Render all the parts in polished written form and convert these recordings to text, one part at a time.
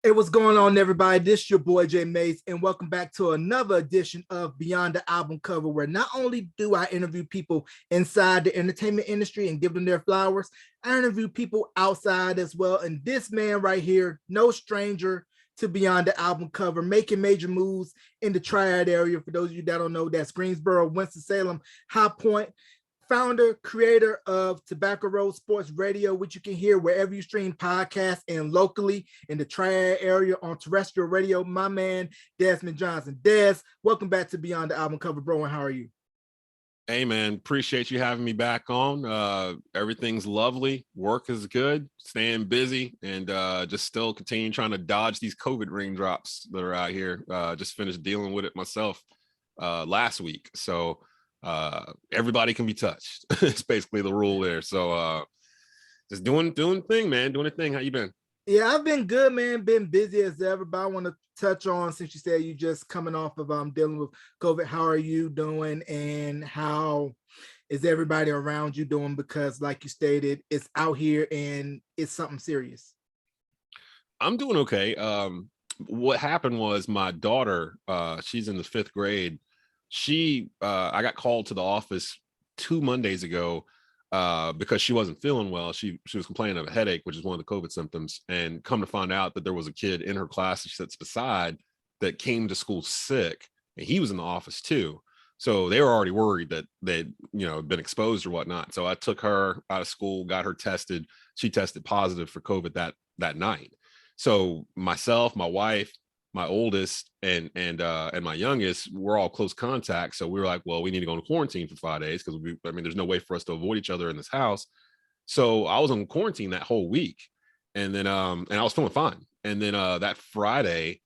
Hey, what's going on, everybody? This is your boy Jay Mace, and welcome back to another edition of Beyond the Album Cover, where not only do I interview people inside the entertainment industry and give them their flowers, I interview people outside as well. And this man right here, no stranger to Beyond the Album Cover, making major moves in the Triad area. For those of you that don't know, that's Greensboro, Winston-Salem, High Point. Founder, creator of Tobacco Road Sports Radio, which you can hear wherever you stream podcasts and locally in the Triad area on terrestrial radio, my man, Desmond Johnson. Des, welcome back to Beyond the Album Cover, bro, and how are you? Hey, man, appreciate you having me back on. Everything's lovely. Work is good, staying busy, and just still continuing trying to dodge these COVID raindrops that are out here. Just finished dealing with it myself last week. So everybody can be touched. It's basically the rule there. So just doing thing, man, doing a thing. How you been? Yeah, I've been good, man. Been busy as ever, but I want to touch on, since you said you just coming off of dealing with COVID, how are you doing and how is everybody around you doing? Because like you stated, it's out here and it's something serious. I'm doing okay. What happened was my daughter, she's in the 5th grade. I got called to the office 2 Mondays ago because she wasn't feeling well. She was complaining of a headache, which is one of the COVID symptoms, and come to find out that there was a kid in her class that she sits beside that came to school sick, and he was in the office too. So they were already worried that they'd been exposed or whatnot. So I took her out of school, got her tested. She tested positive for COVID that night. So myself, my wife, my oldest and my youngest, we're all close contacts. So we were like, well, we need to go into quarantine for 5 days because there's no way for us to avoid each other in this house. So I was on quarantine that whole week, and then and I was feeling fine. And then that Friday,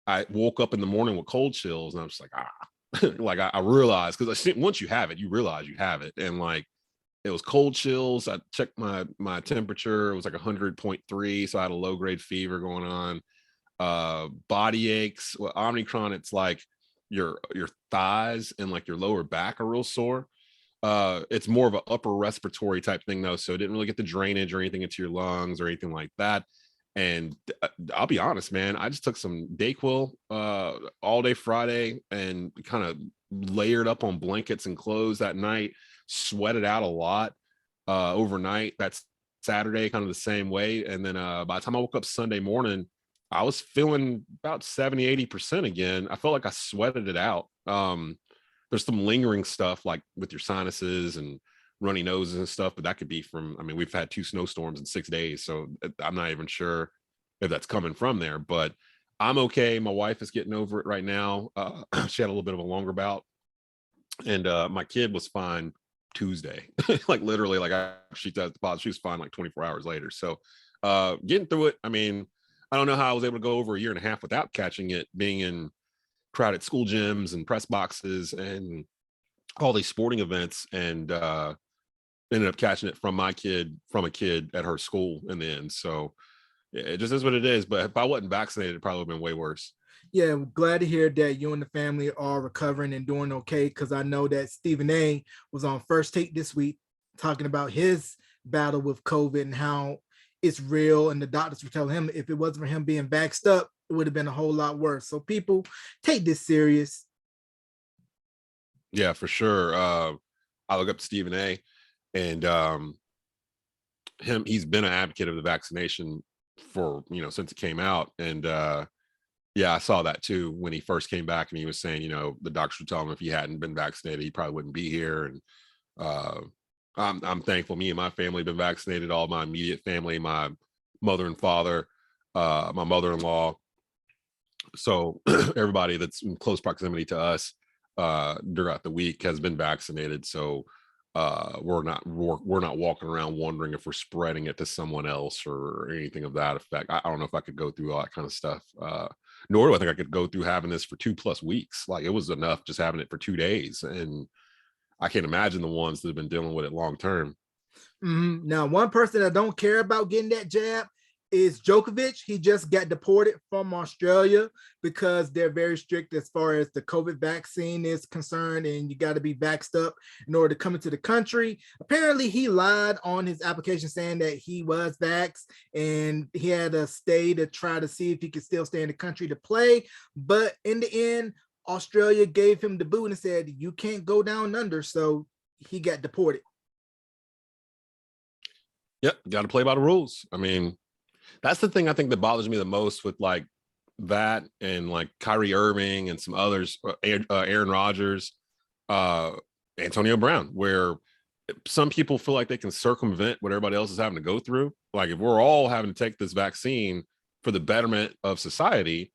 I woke up in the morning with cold chills, and I was like, like I realized, because once you have it, you realize you have it, and like it was cold chills. I checked my temperature; it was like 100.3, so I had a low grade fever going on. Body aches. Well, Omicron, it's like your thighs and like your lower back are real sore. It's more of an upper respiratory type thing though, so it didn't really get the drainage or anything into your lungs or anything like that. And I'll be honest, man, I just took some Dayquil all day Friday and kind of layered up on blankets and clothes that night, sweated out a lot overnight. That's Saturday, kind of the same way. And then by the time I woke up Sunday morning, I was feeling about 70-80% again. I felt like I sweated it out. There's some lingering stuff like with your sinuses and runny noses and stuff, but that could be from, we've had 2 snowstorms in 6 days, so I'm not even sure if that's coming from there, but I'm okay. My wife is getting over it right now. She had a little bit of a longer bout, and my kid was fine Tuesday. Like literally, like she was fine like 24 hours later. So getting through it. I don't know how I was able to go over a year and a half without catching it, being in crowded school gyms and press boxes and all these sporting events, and ended up catching it from a kid at her school in the end. So it just is what it is. But if I wasn't vaccinated, it probably would have been way worse. Yeah, I'm glad to hear that you and the family are recovering and doing okay, because I know that Stephen A was on First Take this week talking about his battle with COVID and how it's real, and the doctors were telling him if it wasn't for him being vaxxed up, it would have been a whole lot worse. So people, take this serious. Yeah, for sure. I look up to Stephen A, and he's been an advocate of the vaccination for since it came out. And yeah, I saw that too when he first came back, and he was saying the doctors would tell him if he hadn't been vaccinated, he probably wouldn't be here. And I'm thankful me and my family have been vaccinated, all my immediate family, my mother and father, my mother-in-law. So everybody that's in close proximity to us throughout the week has been vaccinated. So we're not walking around wondering if we're spreading it to someone else or anything of that effect. I don't know if I could go through all that kind of stuff. Nor do I think I could go through having this for 2+ weeks. Like, it was enough just having it for 2 days. And I can't imagine the ones that have been dealing with it long term. Now, one person that don't care about getting that jab is Djokovic. He just got deported from Australia because they're very strict as far as the COVID vaccine is concerned, and you got to be vaxxed up in order to come into the country. Apparently, he lied on his application saying that he was vaxxed, and he had to stay to try to see if he could still stay in the country to play. But in the end, Australia gave him the boot and said, you can't go down under. So he got deported. Yep, got to play by the rules. I mean, that's the thing I think that bothers me the most with like that and like Kyrie Irving and some others, Aaron Rodgers, Antonio Brown, where some people feel like they can circumvent what everybody else is having to go through. Like if we're all having to take this vaccine for the betterment of society,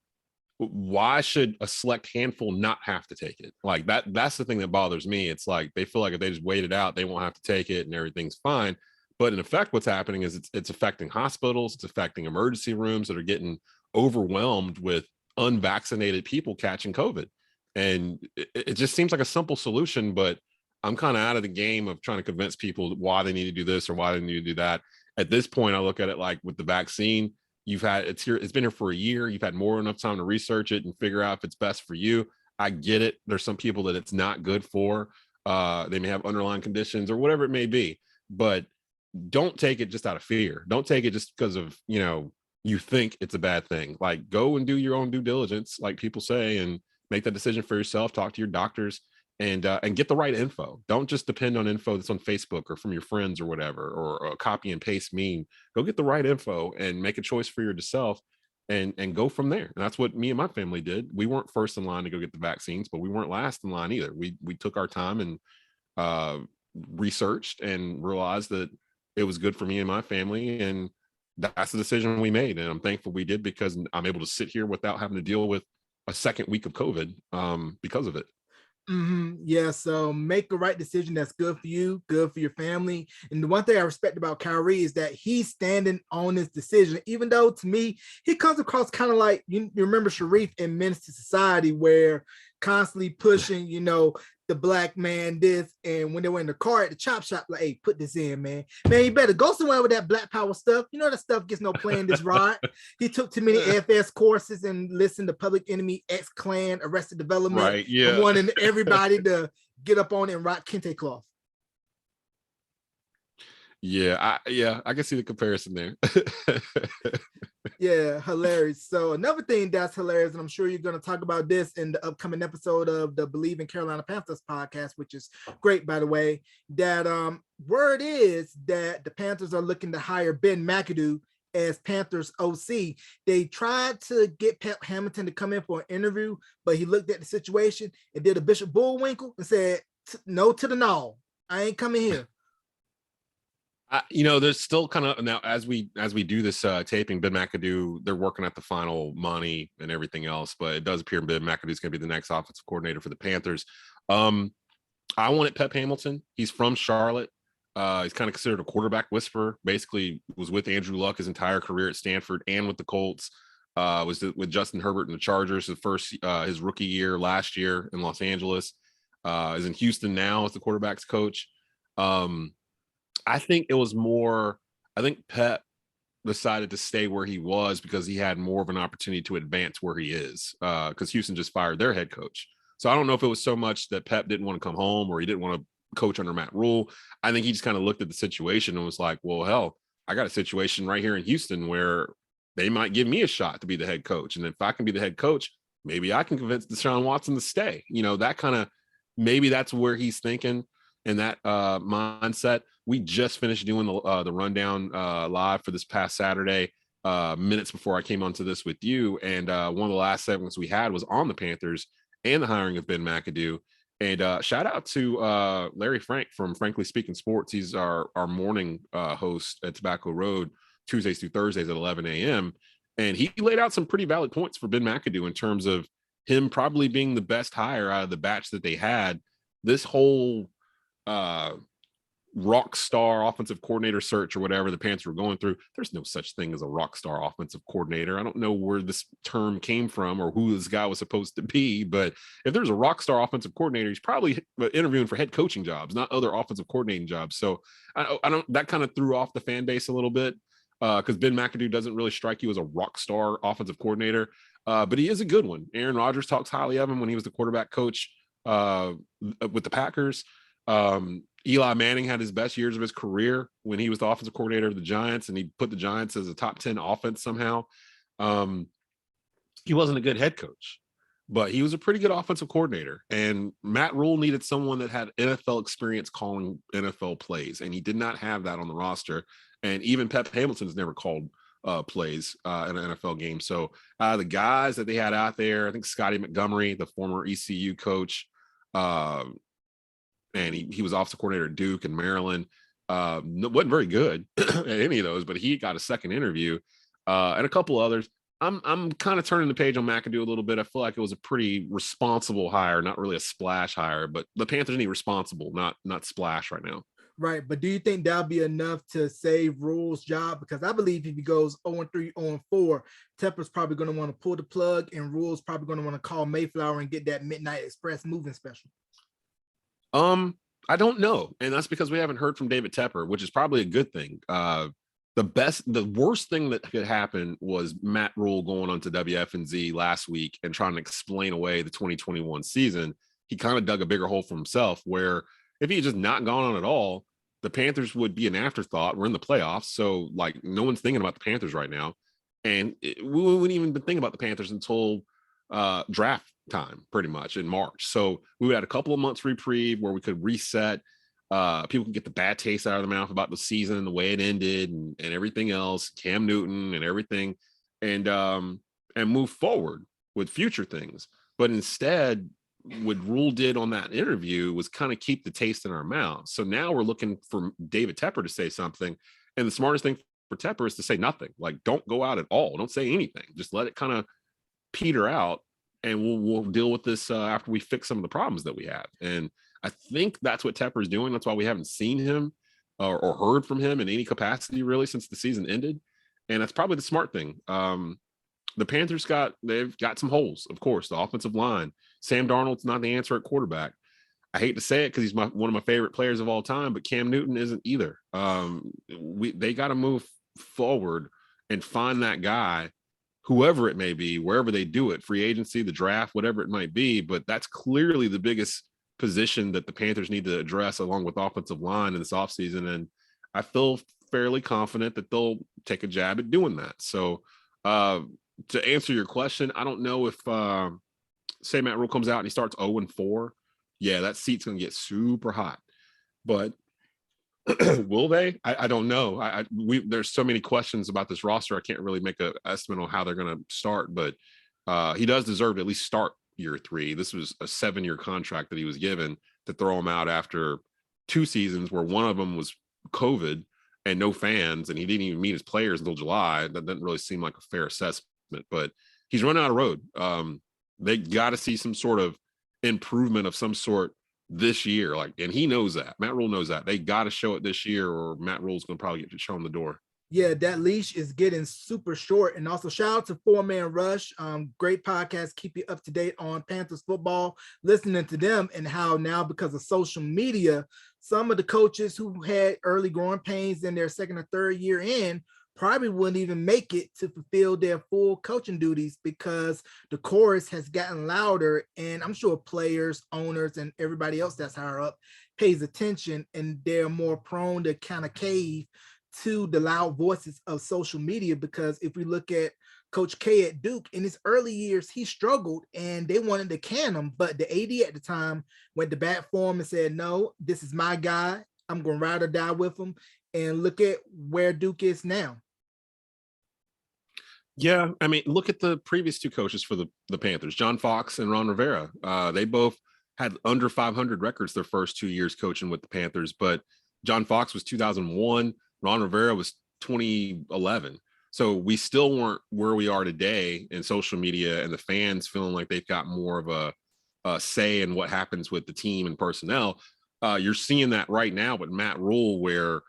why should a select handful not have to take it? Like that's the thing that bothers me. It's like they feel like if they just wait it out, they won't have to take it and everything's fine. But in effect, what's happening is it's affecting hospitals, it's affecting emergency rooms that are getting overwhelmed with unvaccinated people catching COVID. And it just seems like a simple solution, but I'm kind of out of the game of trying to convince people why they need to do this or why they need to do that. At this point, I look at it like with the vaccine, it's been here for a year. You've had more than enough time to research it and figure out if it's best for you. I get it. There's some people that it's not good for. They may have underlying conditions or whatever it may be, but don't take it just out of fear. Don't take it just because of, you think it's a bad thing. Like go and do your own due diligence, like people say, and make that decision for yourself. Talk to your doctors and get the right info. Don't just depend on info that's on Facebook or from your friends or whatever, or a copy and paste meme. Go get the right info and make a choice for yourself and go from there. And that's what me and my family did. We weren't first in line to go get the vaccines, but we weren't last in line either. We took our time and researched and realized that it was good for me and my family, and that's the decision we made. And I'm thankful we did, because I'm able to sit here without having to deal with a second week of COVID because of it. Yeah, so make the right decision that's good for you, good for your family. And the one thing I respect about Kyrie is that he's standing on his decision, even though to me, he comes across kind of like, you remember Sharif in Menace to Society, where constantly pushing, the black man this, and when they were in the car at the chop shop, like, hey, put this in, man, you better go somewhere with that black power stuff. That stuff gets no play in this ride. He took too many FS courses and listened to Public Enemy, X-Clan, Arrested Development, right? Yeah, wanting everybody to get up on it and rock kente cloth. Yeah, I can see the comparison there. Yeah, hilarious. So another thing that's hilarious, and I'm sure you're going to talk about this in the upcoming episode of the Believe in Carolina Panthers podcast, which is great, by the way, that word is that the Panthers are looking to hire Ben Mcadoo as Panthers OC. They tried to get Pep Hamilton to come in for an interview, but he looked at the situation and did a Bishop Bullwinkle and said, no to the no. I ain't coming here. There's still kind of now as we do this taping, Ben Mcadoo, they're working at the final money and everything else, but it does appear Ben McAdoo is going to be the next offensive coordinator for the Panthers. I wanted Pep Hamilton. He's from Charlotte. He's kind of considered a quarterback whisperer. Basically, was with Andrew Luck his entire career at Stanford and with the Colts. Was with Justin Herbert and the Chargers his rookie year last year in Los Angeles. Is in Houston now as the quarterback's coach. I think Pep decided to stay where he was because he had more of an opportunity to advance where he is, because Houston just fired their head coach. So I don't know if it was so much that Pep didn't want to come home or he didn't want to coach under Matt Rule. I think he just kind of looked at the situation and was like, well, hell, I got a situation right here in Houston where they might give me a shot to be the head coach. And if I can be the head coach, maybe I can convince Deshaun Watson to stay. That kind of, maybe that's where he's thinking in that mindset. We just finished doing the rundown live for this past Saturday, minutes before I came onto this with you. And one of the last segments we had was on the Panthers and the hiring of Ben Mcadoo. And shout out to Larry Frank from Frankly Speaking Sports. He's our morning host at Tobacco Road, Tuesdays through Thursdays at 11 a.m. And he laid out some pretty valid points for Ben Mcadoo in terms of him probably being the best hire out of the batch that they had. This whole rock star offensive coordinator search or whatever the Panthers were going through, there's no such thing as a rock star offensive coordinator. I don't know where this term came from or who this guy was supposed to be, but if there's a rock star offensive coordinator, he's probably interviewing for head coaching jobs, not other offensive coordinating jobs. So I don't that kind of threw off the fan base a little bit. because Ben Mcadoo doesn't really strike you as a rock star offensive coordinator, but he is a good one. Aaron Rodgers talks highly of him when he was the quarterback coach with the Packers. Eli Manning had his best years of his career when he was the offensive coordinator of the Giants, and he put the Giants as a top 10 offense somehow. He wasn't a good head coach, but he was a pretty good offensive coordinator. And Matt Rule needed someone that had NFL experience calling NFL plays, and he did not have that on the roster. And even Pep Hamilton's never called plays in an NFL game. So the guys that they had out there, I think Scotty Montgomery, the former ECU coach, and he was offensive coordinator at Duke and Maryland, wasn't very good at any of those, but he got a second interview, and a couple others. I'm kind of turning the page on McAdoo a little bit. I feel like it was a pretty responsible hire, not really a splash hire, but the Panthers need responsible, not splash right now. Right, but do you think that'll be enough to save Rule's job? Because I believe if he goes 0-3, 0-4, Tepper's probably going to want to pull the plug, and Rule's probably going to want to call Mayflower and get that Midnight Express moving special. I don't know, and that's because we haven't heard from David Tepper, which is probably a good thing. The worst thing that could happen was Matt Rule going on to WFNZ last week and trying to explain away the 2021 season. He kind of dug a bigger hole for himself, where if he had just not gone on at all, the Panthers would be an afterthought. We're in the playoffs, so like no one's thinking about the Panthers right now, and we wouldn't even been thinking about the Panthers until draft time, pretty much in March. So we had a couple of months reprieve where we could reset. People can get the bad taste out of their mouth about the season and the way it ended and everything else, Cam Newton and everything, and move forward with future things. But instead, what Rule did on that interview was kind of keep the taste in our mouth. So now we're looking for David Tepper to say something. And the smartest thing for Tepper is to say nothing. Like, don't go out at all. Don't say anything. Just let it kind of peter out, and we'll deal with this after we fix some of the problems that we have. And I think that's what Tepper is doing. That's why we haven't seen him or heard from him in any capacity really since the season ended. And that's probably the smart thing. The Panthers they've got some holes, of course. The offensive line. Sam Darnold's not the answer at quarterback. I hate to say it because he's one of my favorite players of all time, but Cam Newton isn't either. They got to move forward and find that guy, whoever it may be, wherever they do it, free agency, the draft, whatever it might be. But that's clearly the biggest position that the Panthers need to address along with offensive line in this offseason. And I feel fairly confident that they'll take a jab at doing that. So to answer your question, I don't know if say Matt Rule comes out and he starts 0-4. Yeah, that seat's going to get super hot. But will they? I don't know. There's so many questions about this roster. I can't really make an estimate on how they're going to start, but he does deserve to at least start year 3. This was a 7-year contract that he was given to throw him out after 2 seasons where one of them was COVID and no fans, and he didn't even meet his players until July. That doesn't really seem like a fair assessment, but he's running out of road. They got to see some sort of improvement of some sort this year. And he knows that. Matt Rule knows that. They got to show it this year, or Matt Rule's going to probably get to show him the door. Yeah, that leash is getting super short. And also shout out to 4-Man Rush. Great podcast. Keep you up to date on Panthers football, listening to them and how now because of social media, some of the coaches who had early growing pains in their second or third year in probably wouldn't even make it to fulfill their full coaching duties because the chorus has gotten louder. And I'm sure players, owners, and everybody else that's higher up pays attention, and they're more prone to kind of cave to the loud voices of social media. Because if we look at Coach K at Duke, in his early years, he struggled and they wanted to can him, but the AD at the time went to bat for him and said, no, this is my guy. I'm going to ride or die with him. And look at where Duke is now. Yeah, I mean, look at the previous 2 coaches for the Panthers, John Fox and Ron Rivera. They both had under 500 records their first 2 years coaching with the Panthers, but John Fox was 2001. Ron Rivera was 2011. So we still weren't where we are today in social media and the fans feeling like they've got more of a say in what happens with the team and personnel. You're seeing that right now with Matt Rule, where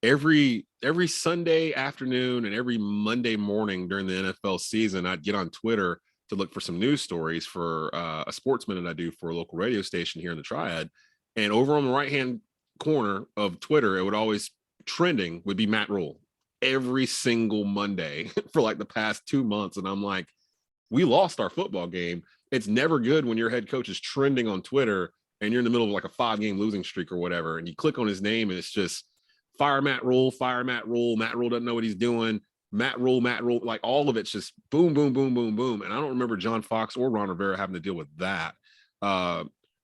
every Sunday afternoon and every Monday morning during the NFL season, I'd get on Twitter to look for some news stories for a sportsman that I do for a local radio station here in the Triad. And over on the right-hand corner of Twitter, it would always trending would be Matt Rule. every single Monday for like the past 2 months. And I'm like, we lost our football game. It's never good when your head coach is trending on Twitter and you're in the middle of like a 5-game losing streak or whatever. And you click on his name and it's just fire Matt Rule, fire Matt Rule. Matt Rule doesn't know what he's doing. Matt Rule, like all of it's just boom, boom, boom, boom, boom. And I don't remember John Fox or Ron Rivera having to deal with that.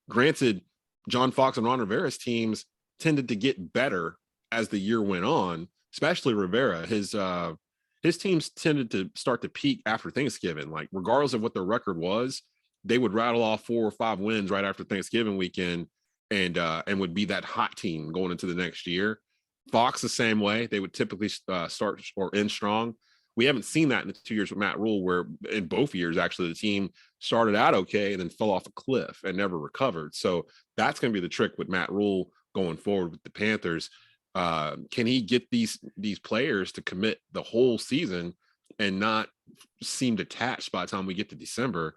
Granted, John Fox and Ron Rivera's teams tended to get better as the year went on, especially Rivera. His teams tended to start to peak after Thanksgiving. Like regardless of what their record was, they would rattle off 4 or 5 wins right after Thanksgiving weekend and would be that hot team going into the next year. Fox the same way. They would typically start or end strong. We haven't seen that in the 2 years with Matt Rule, where in both years, actually, the team started out okay and then fell off a cliff and never recovered. So that's going to be the trick with Matt Rule going forward with the Panthers. Can he get these players to commit the whole season and not seem detached by the time we get to December?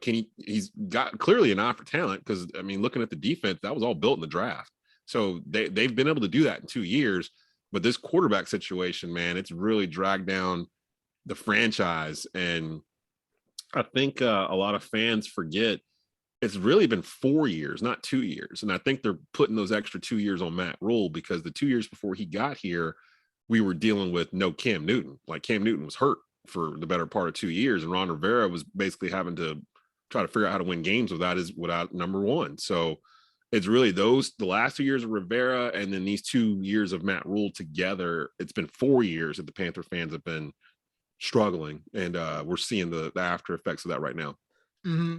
He's got clearly an eye for talent, because I mean, looking at the defense, that was all built in the draft. So they've been able to do that in 2 years, but this quarterback situation, man, it's really dragged down the franchise. And I think a lot of fans forget it's really been 4 years, not 2 years. And I think they're putting those extra 2 years on Matt Rule, because the 2 years before he got here, we were dealing with no Cam Newton. Like Cam Newton was hurt for the better part of 2 years, and Ron Rivera was basically having to try to figure out how to win games without number one. So it's really the last 2 years of Rivera and then these 2 years of Matt Rule together. It's been 4 years that the Panther fans have been struggling, and we're seeing the after effects of that right now. Mm-hmm.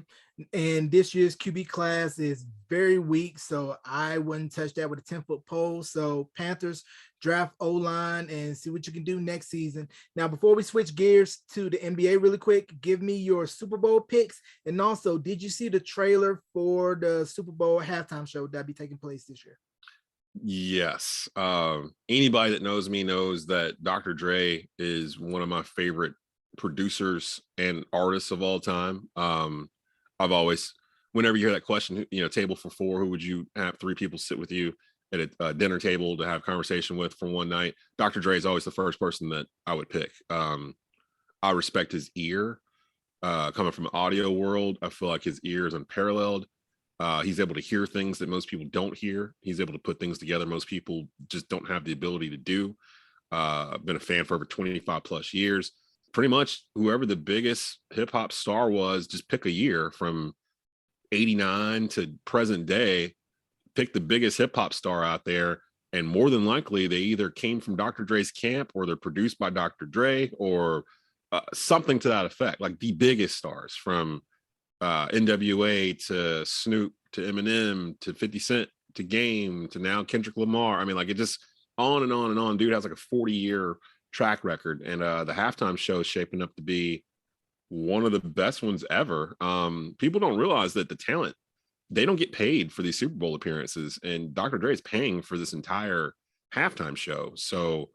And this year's QB class is very weak, so I wouldn't touch that with a 10-foot pole. So Panthers, draft O-line and see what you can do next season. Now, before we switch gears to the NBA really quick, give me your Super Bowl picks. And also, did you see the trailer for the Super Bowl halftime show that'll be taking place this year? Yes. Anybody that knows me knows that Dr. Dre is one of my favorite producers and artists of all time. I've always, whenever you hear that question, table for 4, who would you have 3 people sit with you at a dinner table to have conversation with for one night? Dr. Dre is always the first person that I would pick. I respect his ear. Coming from the audio world, I feel like his ear is unparalleled. He's able to hear things that most people don't hear. He's able to put things together most people just don't have the ability to do. I've been a fan for over 25 plus years. Pretty much whoever the biggest hip hop star was, just pick a year from 89 to present day, pick the biggest hip hop star out there. And more than likely, they either came from Dr. Dre's camp, or they're produced by Dr. Dre, or something to that effect. Like the biggest stars, from NWA to Snoop to Eminem to 50 Cent to Game to now Kendrick Lamar. I mean, like it just on and on and on. Dude has like a 40-year track record, and the halftime show is shaping up to be one of the best ones ever. People don't realize that the talent, they don't get paid for these Super Bowl appearances, and Dr. Dre is paying for this entire halftime show. So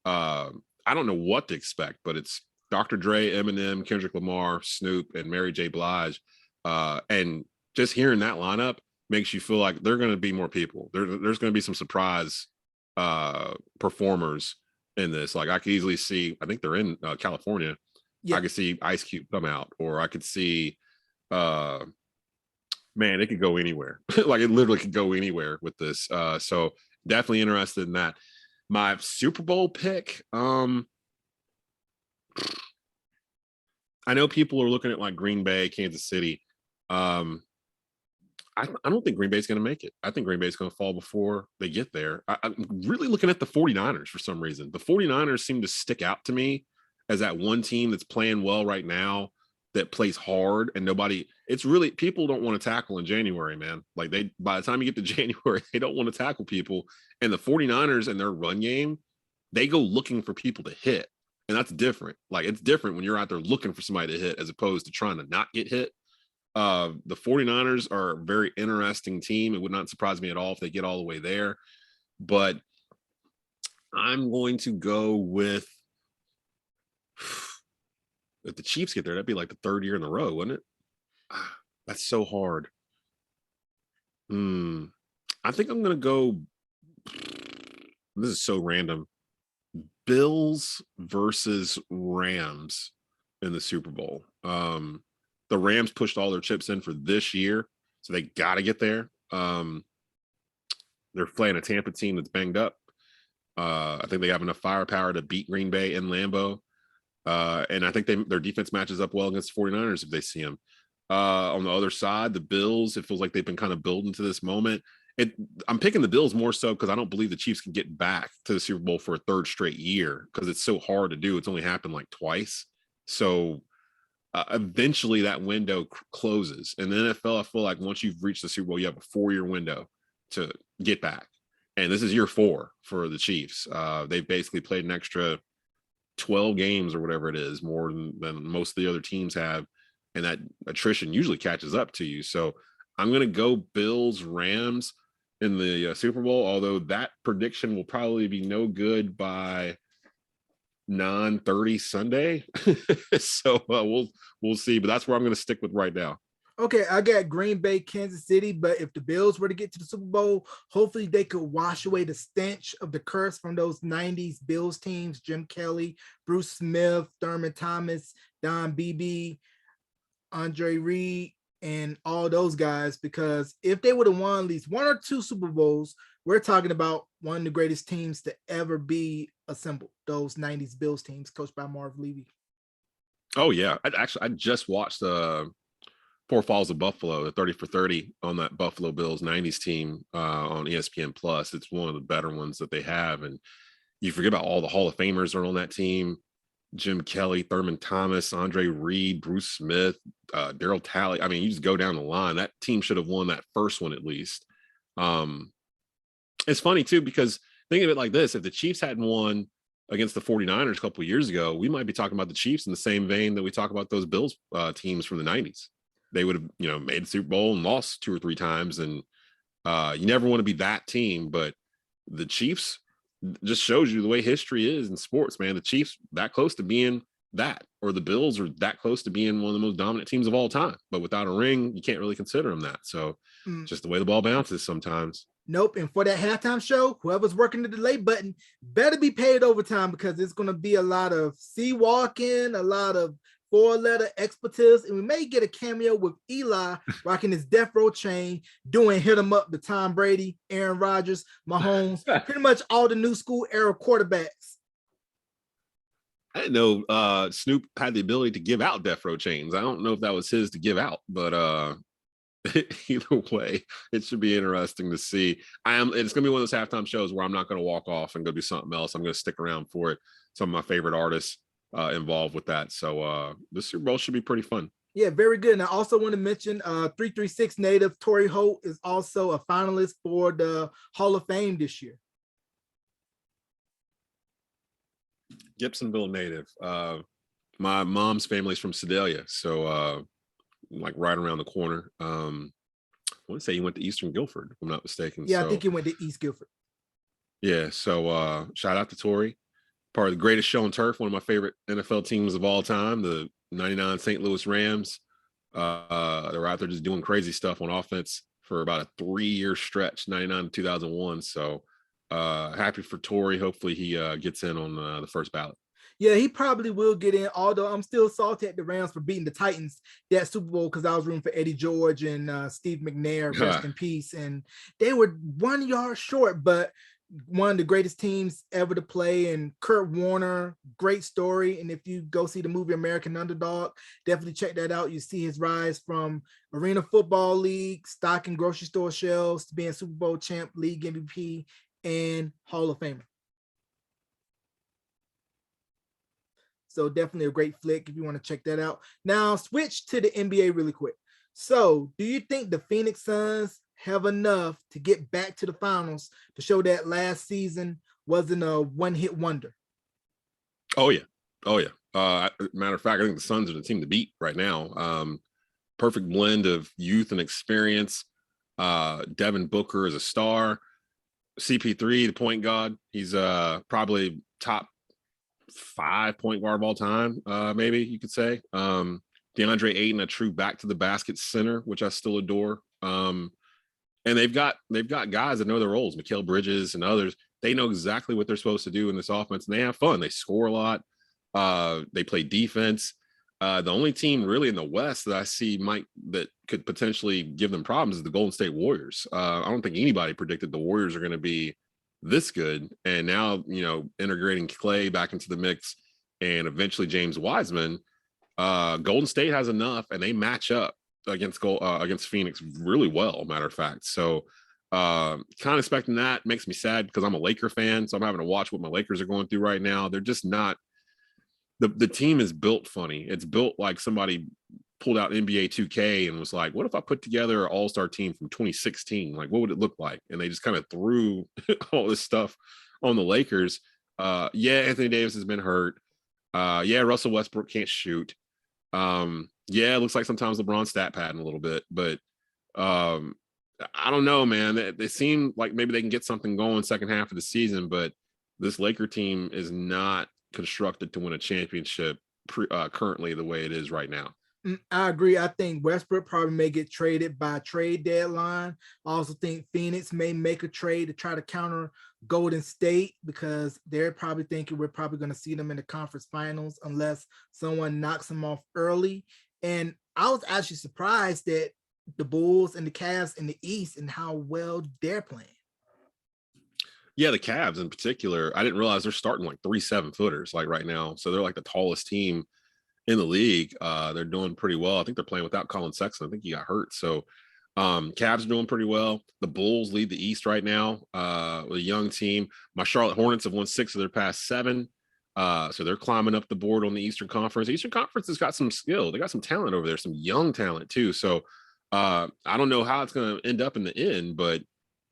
I don't know what to expect, but it's Dr. Dre, Eminem, Kendrick Lamar, Snoop, and Mary J. Blige. And just hearing that lineup makes you feel like there are going to be more people. There's going to be some surprise performers in this. Like I could easily see, I think they're in California. Yeah. I could see Ice Cube come out, or I could see, man, it could go anywhere. Like it literally could go anywhere with this. So definitely interested in that. My Super Bowl pick, I know people are looking at like Green Bay, Kansas City. I don't think Green Bay's going to make it. I think Green Bay's going to fall before they get there. I'm really looking at the 49ers for some reason. The 49ers seem to stick out to me as that one team that's playing well right now, that plays hard, and it's really, people don't want to tackle in January, man. Like by the time you get to January, they don't want to tackle people. And the 49ers and their run game, they go looking for people to hit. And that's different. Like it's different when you're out there looking for somebody to hit as opposed to trying to not get hit. The 49ers are a very interesting team. It would not surprise me at all if they get all the way there. But I'm going to go with, if the Chiefs get there, that'd be like the 3rd year in a row, wouldn't it? That's so hard. I think I'm going to go, this is so random, Bills versus Rams in the Super Bowl. The Rams pushed all their chips in for this year, so they got to get there. They're playing a Tampa team that's banged up. I think they have enough firepower to beat Green Bay in Lambeau. And I think their defense matches up well against the 49ers if they see them. On the other side, the Bills, it feels like they've been kind of building to this moment. I'm picking the Bills more so because I don't believe the Chiefs can get back to the Super Bowl for a third straight year because it's so hard to do. It's only happened like twice. So eventually that window closes. And the NFL, I feel like once you've reached the Super Bowl, you have a 4-year window to get back. And this is year 4 for the Chiefs. They've basically played an extra 12 games or whatever it is, more than most of the other teams have. And that attrition usually catches up to you. So I'm going to go Bills, Rams in the Super Bowl, although that prediction will probably be no good by 9:30 Sunday. So we'll see. But that's where I'm going to stick with right now. Okay, I got Green Bay, Kansas City, but if the Bills were to get to the Super Bowl, hopefully they could wash away the stench of the curse from those 90s Bills teams, Jim Kelly, Bruce Smith, Thurman Thomas, Don Beebe, Andre Reed, and all those guys, because if they would have won at least 1 or 2 Super Bowls, we're talking about one of the greatest teams to ever be assembled, those 90s Bills teams coached by Marv Levy. Oh, yeah. I just watched Four Falls of Buffalo, the 30 for 30 on that Buffalo Bills 90s team on ESPN Plus. It's one of the better ones that they have. And you forget about all the Hall of Famers are on that team. Jim Kelly, Thurman Thomas, Andre Reed, Bruce Smith, Daryl Talley. I mean, you just go down the line. That team should have won that first one at least. It's funny, too, because think of it like this. If the Chiefs hadn't won against the 49ers a couple of years ago, we might be talking about the Chiefs in the same vein that we talk about those Bills teams from the 90s. They would have, made the Super Bowl and lost 2 or 3 times. And you never want to be that team. But the Chiefs just shows you the way history is in sports, man. The Chiefs that close to being that, or the Bills are that close to being one of the most dominant teams of all time. But without a ring, you can't really consider them that. So just the way the ball bounces sometimes. Nope. And for that halftime show, whoever's working the delay button better be paid overtime, because it's going to be a lot of sea walking, a lot of 4-letter expletives, and we may get a cameo with Eli rocking his death row chain, doing hit 'em up to Tom Brady, Aaron Rodgers, Mahomes, pretty much all the new school era quarterbacks. I didn't know Snoop had the ability to give out death row chains. I don't know if that was his to give out, but either way, it should be interesting to see. It's gonna be one of those halftime shows where I'm not gonna walk off and go do something else. I'm gonna stick around for it. Some of my favorite artists involved with that. So the Super Bowl should be pretty fun. Yeah, very good. And I also want to mention 336 native Torrey Holt is also a finalist for the Hall of Fame this year. Gibsonville native. My mom's family's from Sedalia, so like right around the corner. I want to say he went to Eastern Guilford, if I'm not mistaken. Yeah, I think he went to East Guilford. Yeah, so shout out to Torrey. Part of the greatest show on turf, one of my favorite NFL teams of all time, the 99 St. Louis Rams. They were out there just doing crazy stuff on offense for about a 3-year stretch, 99 to 2001. So happy for Torrey. Hopefully he gets in on the first ballot. Yeah, he probably will get in, although I'm still salty at the Rams for beating the Titans that Super Bowl, because I was rooting for Eddie George and Steve McNair, rest in peace. And they were 1 yard short, but one of the greatest teams ever to play. And Kurt Warner, great story. And if you go see the movie American Underdog, definitely check that out. You see his rise from Arena Football League, stock and grocery store shelves, to being Super Bowl champ, league MVP, and Hall of Famer. So definitely a great flick if you want to check that out. Now switch to the NBA really quick. So do you think the Phoenix Suns have enough to get back to the finals to show that last season wasn't a one-hit wonder? Oh yeah. Matter of fact, I think the Suns are the team to beat right now. Perfect blend of youth and experience. Devin Booker is a star. CP3, the point guard, he's probably top 5 point guard of all time, maybe you could say. DeAndre Ayton, a true back to the basket center, which I still adore. And they've got guys that know their roles, Mikal Bridges and others. They know exactly what they're supposed to do in this offense, and they have fun. They score a lot. They play defense. The only team really in the West that I see that could potentially give them problems is the Golden State Warriors. I don't think anybody predicted the Warriors are going to be this good. And now, integrating Clay back into the mix and eventually James Wiseman, Golden State has enough, and they match up against Phoenix really well, matter of fact. So kind of expecting that. Makes me sad because I'm a Laker fan, so I'm having to watch what my Lakers are going through right now. They're just not the team is built funny. It's built like somebody pulled out NBA 2K and was like, what if I put together an all-star team from 2016? Like, what would it look like? And they just kind of threw all this stuff on the Lakers. Anthony Davis has been hurt. Russell Westbrook can't shoot. It looks like sometimes LeBron's stat padding a little bit, but I don't know, man. They seem like maybe they can get something going second half of the season, but this Laker team is not constructed to win a championship currently the way it is right now. I agree. I think Westbrook probably may get traded by trade deadline. I also think Phoenix may make a trade to try to counter Golden State because they're probably thinking we're probably going to see them in the conference finals unless someone knocks them off early. And I was actually surprised that the Bulls and the Cavs in the East and how well they're playing. Yeah, the Cavs in particular, I didn't realize they're starting like 3 7-footers like right now. So they're like the tallest team in the league. They're doing pretty well. I think they're playing without Colin Sexton. I think he got hurt. So Cavs are doing pretty well. The Bulls lead the East right now with a young team. My Charlotte Hornets have won 6 of their past 7. So they're climbing up the board on the Eastern Conference. The Eastern Conference has got some skill. They got some talent over there, some young talent too. So I don't know how it's going to end up in the end, but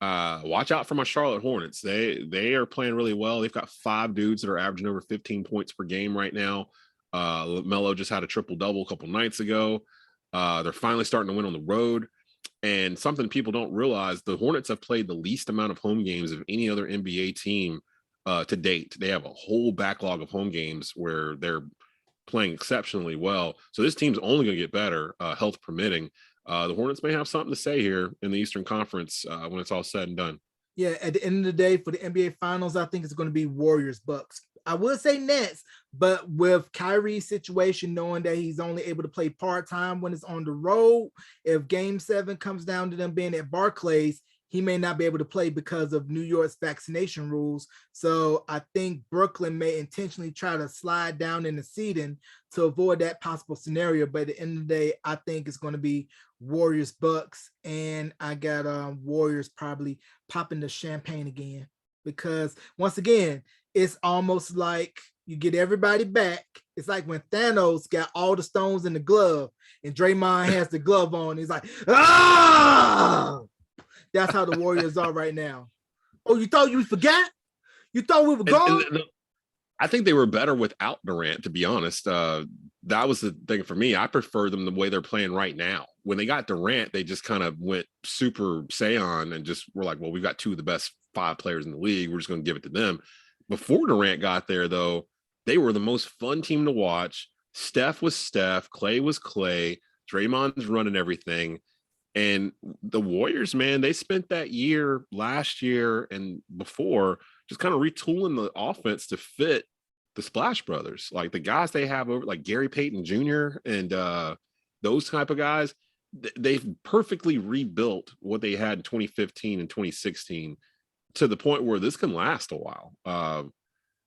watch out for my Charlotte Hornets. They are playing really well. They've got 5 dudes that are averaging over 15 points per game right now. Melo just had a triple-double a couple nights ago. They're finally starting to win on the road. And something people don't realize, the Hornets have played the least amount of home games of any other NBA team to date. They have a whole backlog of home games where they're playing exceptionally well. So this team's only going to get better, health permitting. The Hornets may have something to say here in the Eastern Conference when it's all said and done. Yeah, at the end of the day, for the NBA Finals, I think it's going to be Warriors-Bucks. I would say Nets, but with Kyrie's situation, knowing that he's only able to play part-time when it's on the road, if Game 7 comes down to them being at Barclays, he may not be able to play because of New York's vaccination rules. So I think Brooklyn may intentionally try to slide down in the seeding to avoid that possible scenario. But at the end of the day, I think it's going to be Warriors Bucks, and I got Warriors probably popping the champagne again because once again, it's almost like you get everybody back. It's like when Thanos got all the stones in the glove and Draymond has the glove on. He's like, ah! That's how the Warriors are right now. Oh, you thought you forgot? You thought we were gone? I think they were better without Durant, to be honest. That was the thing for me. I prefer them the way they're playing right now. When they got Durant, they just kind of went super Saiyan and just were like, well, we've got 2 of the best 5 players in the league. We're just going to give it to them. Before Durant got there, though, they were the most fun team to watch. Steph was Steph. Clay was Clay. Draymond's running everything. And the Warriors, man, they spent that year last year and before just kind of retooling the offense to fit the Splash Brothers. Like the guys they have over, like Gary Payton Jr. and those type of guys, they've perfectly rebuilt what they had in 2015 and 2016 to the point where this can last a while.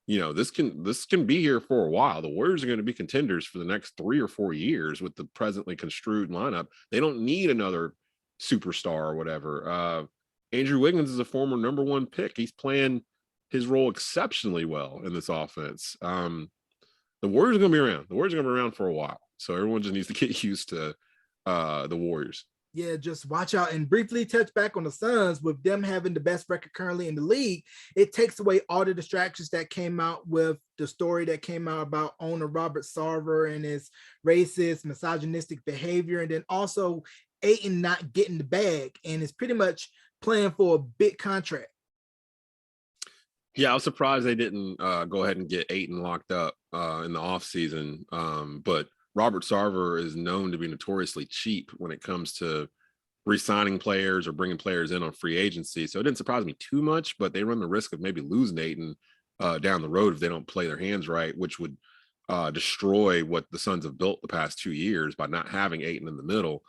This can be here for a while. The Warriors are going to be contenders for the next 3 or 4 years with the presently construed lineup. They don't need another superstar or whatever. Andrew Wiggins is a former number 1 pick. He's playing his role exceptionally well in this offense. The Warriors are going to be around. The Warriors are going to be around for a while. So everyone just needs to get used to the Warriors. Yeah, just watch out and briefly touch back on the Suns with them having the best record currently in the league. It takes away all the distractions that came out with the story that came out about owner Robert Sarver and his racist, misogynistic behavior. And then also Ayton not getting the bag and is pretty much playing for a big contract. Yeah, I was surprised they didn't go ahead and get Ayton locked up in the offseason. But Robert Sarver is known to be notoriously cheap when it comes to re-signing players or bringing players in on free agency. So it didn't surprise me too much, but they run the risk of maybe losing Ayton down the road if they don't play their hands right, which would destroy what the Suns have built the past 2 years by not having Ayton in the middle.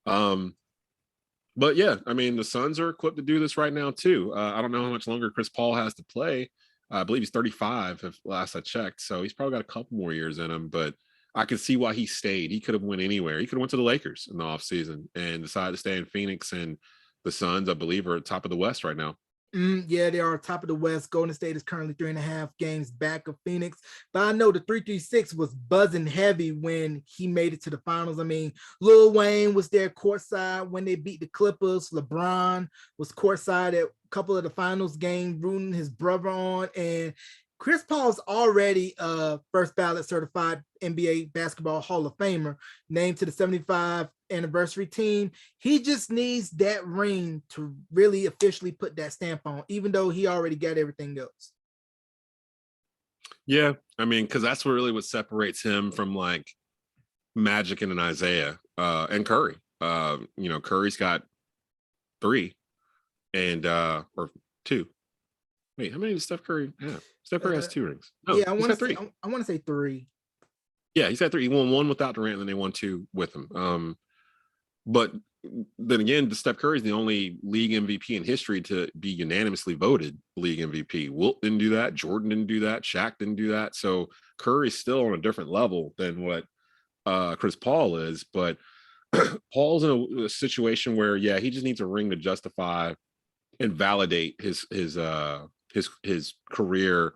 But yeah, I mean, the Suns are equipped to do this right now too. I don't know how much longer Chris Paul has to play. I believe he's 35, if last I checked. So he's probably got a couple more years in him, but I could see why he stayed. He could have went anywhere. He could have went to the Lakers in the offseason and decided to stay in Phoenix. And the Suns, I believe, are at top of the West right now. Yeah, they are top of the West. Golden State is currently 3.5 games back of Phoenix. But I know the 336 was buzzing heavy when he made it to the finals. I mean, Lil Wayne was there courtside when they beat the Clippers. LeBron was courtside at a couple of the finals games, rooting his brother on. And Chris Paul's already a first ballot certified NBA basketball Hall of Famer, named to the 75 anniversary team. He just needs that ring to really officially put that stamp on, even though he already got everything else. Yeah, I mean, because that's what separates him from like Magic and an Isaiah and Curry. Curry's got 3 and or 2. Wait, how many does Steph Curry have? Steph Curry has 2 rings. No, yeah, I want to say 3. Yeah, he's had 3. He won 1 without Durant, and then they won 2 with him. But then again, Steph Curry is the only league MVP in history to be unanimously voted league MVP. Wilt didn't do that. Jordan didn't do that. Shaq didn't do that. So Curry's still on a different level than what Chris Paul is. But Paul's in a situation where, yeah, he just needs a ring to justify and validate his career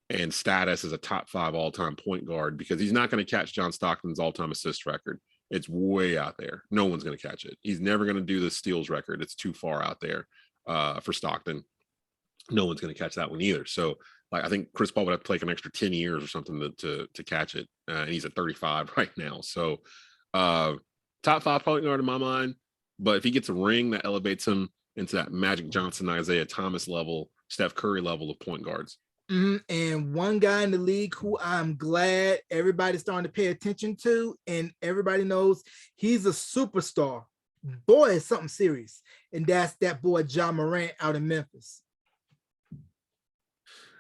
and status as a top 5 all-time point guard, because he's not going to catch John Stockton's all-time assist record. It's way out there. No one's going to catch it. He's never going to do the steals record. It's too far out there for Stockton. No one's going to catch that one either. So, like, I think Chris Paul would have to take an extra 10 years or something to catch it. And he's at 35 right now. So, top 5 point guard in my mind. But if he gets a ring, that elevates him into that Magic Johnson, Isaiah Thomas level, Steph Curry level of point guards. And one guy in the league who I'm glad everybody's starting to pay attention to, and everybody knows he's a superstar. Boy, it's something serious. And that's that boy, Ja Morant, out in Memphis.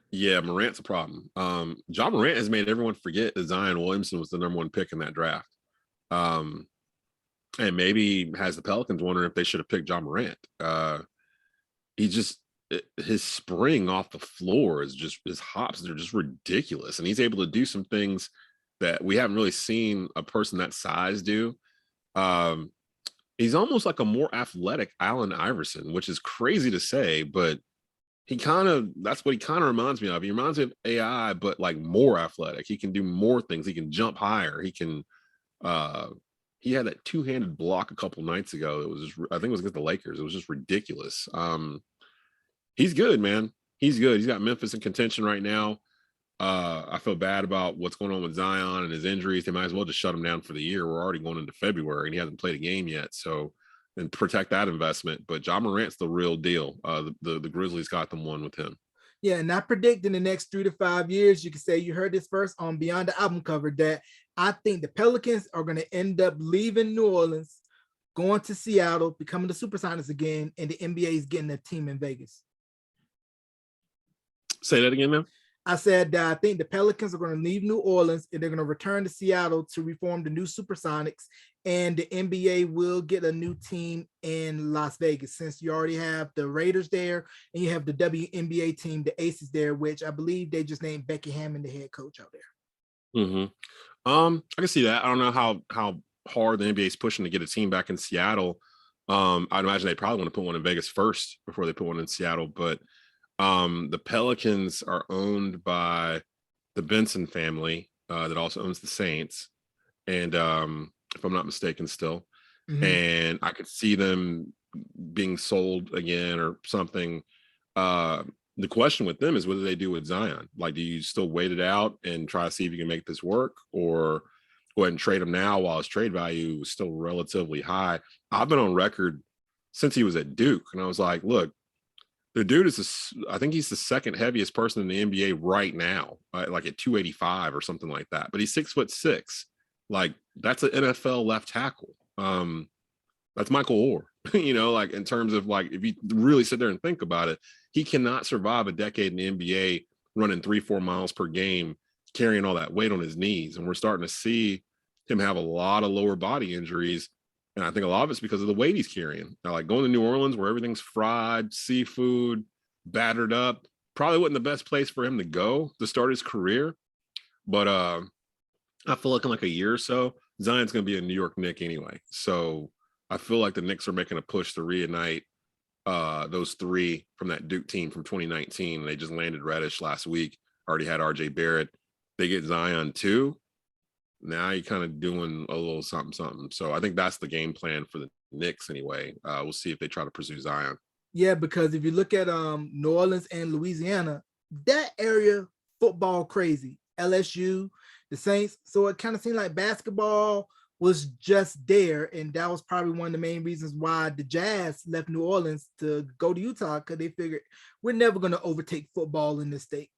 Yeah, Morant's a problem. Ja Morant has made everyone forget that Zion Williamson was the number 1 pick in that draft. And maybe has the Pelicans wondering if they should have picked Ja Morant. His spring off the floor is just, his hops, they're just ridiculous. And he's able to do some things that we haven't really seen a person that size do. He's almost like a more athletic Allen Iverson, which is crazy to say, but that's what he kind of reminds me of. He reminds me of AI, but like more athletic. He can do more things. He can jump higher. He can, he had that 2-handed block a couple nights ago. It was I think it was against the Lakers. It was just ridiculous. He's good, man. He's good. He's got Memphis in contention right now. I feel bad about what's going on with Zion and his injuries. They might as well just shut him down for the year. We're already going into February and he hasn't played a game yet. So, and protect that investment. But Ja Morant's the real deal. The Grizzlies got them one with him. Yeah, and I predict in the next 3 to 5 years, you can say you heard this first on Beyond the Album Cover, that I think the Pelicans are going to end up leaving New Orleans, going to Seattle, becoming the Supersonics again, and the NBA is getting a team in Vegas. Say that again, man. I said that I think the Pelicans are going to leave New Orleans and they're going to return to Seattle to reform the new Supersonics, and the NBA will get a new team in Las Vegas, since you already have the Raiders there and you have the WNBA team, the Aces there, which I believe they just named Becky Hammon the head coach out there. Mm-hmm. I can see that. I don't know how hard the NBA is pushing to get a team back in Seattle. I'd imagine they probably want to put one in Vegas first before they put one in Seattle, but the Pelicans are owned by the Benson family that also owns the Saints. And if I'm not mistaken still, and I could see them being sold again or something. The question with them is what do they do with Zion? Like, do you still wait it out and try to see if you can make this work, or go ahead and trade him now while his trade value is still relatively high? I've been on record since he was at Duke, and I was like, look, the dude is, I think he's the 2nd heaviest person in the NBA right now, like at 285 or something like that. But he's 6'6". Like, that's an NFL left tackle. That's Michael Orr. Like in terms of like, if you really sit there and think about it, he cannot survive a decade in the NBA running 3-4 miles per game, carrying all that weight on his knees. And we're starting to see him have a lot of lower body injuries. And I think a lot of it's because of the weight he's carrying. Now, like going to New Orleans where everything's fried, seafood, battered up, probably wasn't the best place for him to go to start his career. But I feel like in like a year or so, Zion's going to be a New York Knick anyway. So I feel like the Knicks are making a push to reunite those three from that Duke team from 2019. They just landed Reddish last week. Already had RJ Barrett. They get Zion too. Now you're kind of doing a little something. So I think that's the game plan for the Knicks anyway. We'll see if they try to pursue Zion. Yeah, because if you look at New Orleans and Louisiana, that area football crazy. LSU, the Saints. So it kind of seemed like basketball was just there, and that was probably one of the main reasons why the Jazz left New Orleans to go to Utah, because they figured we're never going to overtake football in this state.